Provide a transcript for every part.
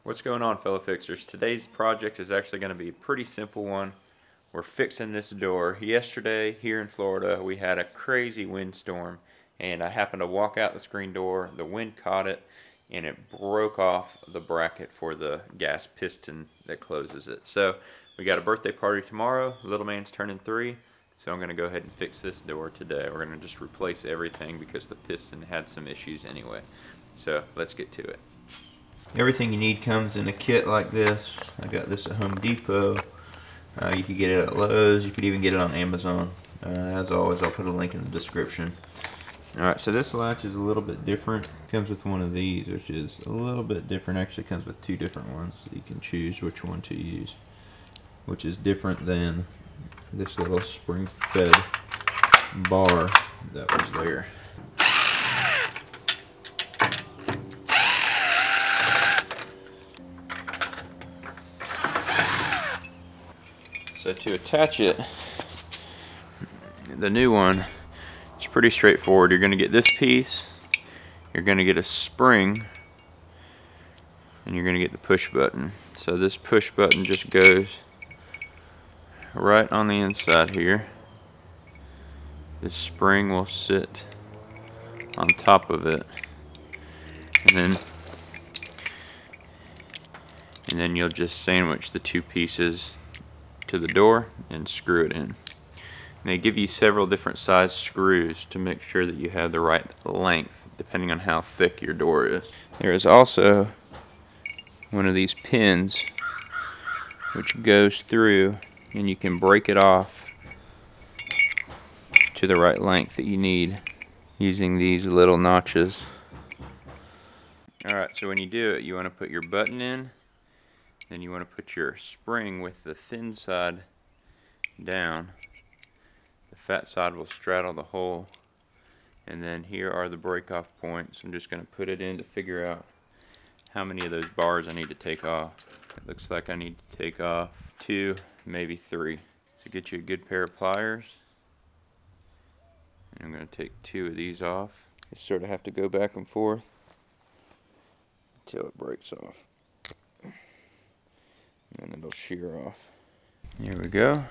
What's going on, fellow fixers? Today's project is actually going to be a pretty simple one. We're fixing this door. Yesterday here in Florida we had a crazy windstorm, and I happened to walk out the screen door, the wind caught it, and it broke off the bracket for the gas piston that closes it. So we got a birthday party tomorrow. Little man's turning 3, so I'm going to go ahead and fix this door today. We're going to just replace everything because the piston had some issues anyway. So let's get to it. Everything you need comes in a kit like this. I got this at Home Depot. You could get it at Lowe's. You could even get it on Amazon. As always, I'll put a link in the description. Alright, so this latch is a little bit different. It comes with one of these, which is a little bit different. Actually, it comes with 2 different ones. So you can choose which one to use, which is different than this little spring-fed bar that was there. So to attach it, the new one, it's pretty straightforward. You're going to get this piece, you're going to get a spring, and you're going to get the push button. So this push button just goes right on the inside here. This spring will sit on top of it, and then you'll just sandwich the 2 pieces to the door and screw it in. And they give you several different size screws to make sure that you have the right length depending on how thick your door is. There is also one of these pins which goes through, and you can break it off to the right length that you need using these little notches. Alright, so when you do it, you want to put your button in. Then you want to put your spring with the thin side down. The fat side will straddle the hole. And then here are the break-off points. I'm just going to put it in to figure out how many of those bars I need to take off. It looks like I need to take off 2, maybe 3. So get you a good pair of pliers. And I'm going to take 2 of these off. You sort of have to go back and forth until it breaks off. And then it'll shear off. Here we go.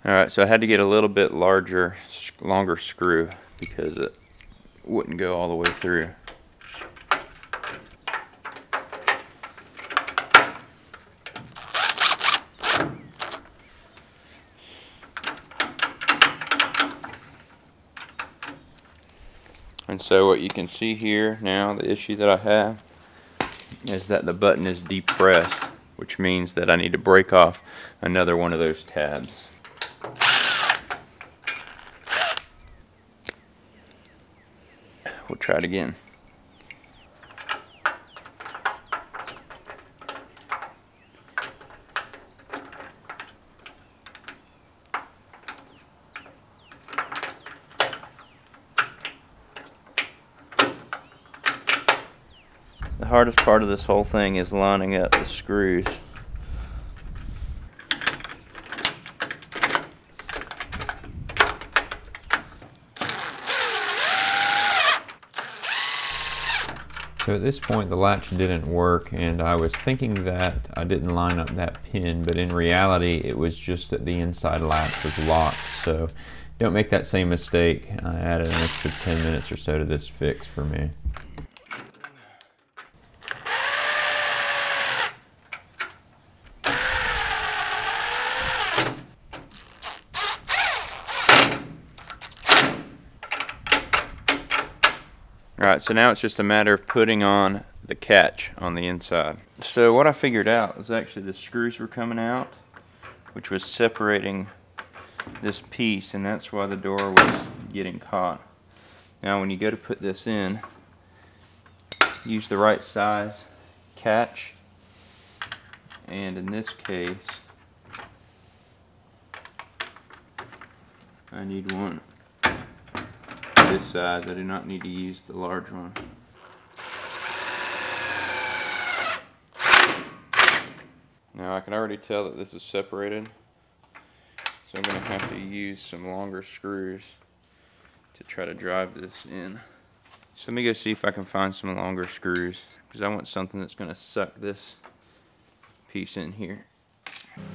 Alright, so I had to get a little bit longer screw because it wouldn't go all the way through. And so what you can see here now, the issue that I have is that the button is depressed, which means that I need to break off another one of those tabs. We'll try it again. The hardest part of this whole thing is lining up the screws. So at this point the latch didn't work, and I was thinking that I didn't line up that pin, but in reality it was just that the inside latch was locked. So don't make that same mistake. I added an extra 10 minutes or so to this fix for me. Alright, so now it's just a matter of putting on the catch on the inside. So what I figured out was actually the screws were coming out, which was separating this piece, and that's why the door was getting caught. Now when you go to put this in, use the right size catch, and in this case I need one this size. I do not need to use the large one. Now I can already tell that this is separated, so I'm going to have to use some longer screws to try to drive this in. So let me go see if I can find some longer screws, because I want something that's going to suck this piece in here.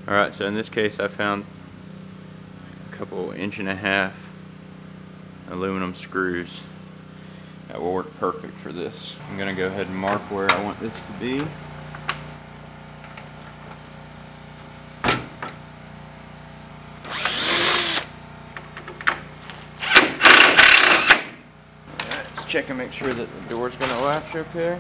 Alright, so in this case I found a couple 1.5" aluminum screws that will work perfect for this. I'm going to go ahead and mark where I want this to be. Let's check and make sure that the door's going to latch okay.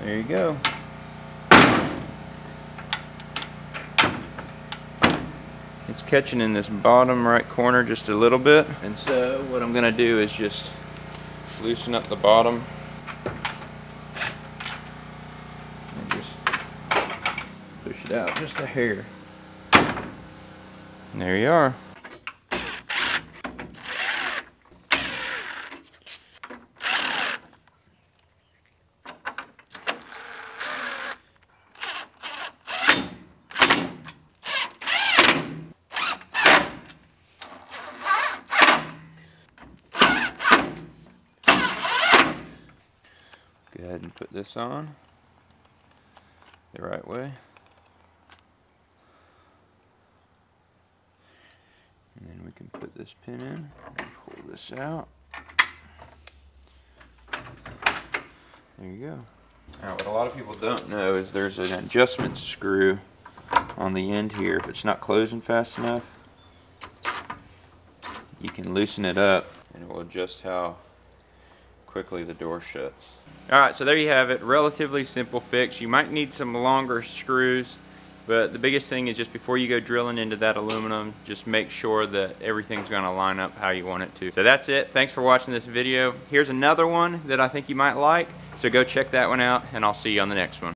There you go. It's catching in this bottom right corner just a little bit, and so what I'm going to do is just loosen up the bottom and just push it out just a hair. And there you are. Go ahead and put this on the right way. And then we can put this pin in and pull this out. There you go. Now what a lot of people don't know is there's an adjustment screw on the end here. If it's not closing fast enough, you can loosen it up and it will adjust how quickly the door shuts. Alright, so there you have it. Relatively simple fix. You might need some longer screws, but the biggest thing is just before you go drilling into that aluminum, just make sure that everything's going to line up how you want it to. So that's it. Thanks for watching this video. Here's another one that I think you might like, so go check that one out, and I'll see you on the next one.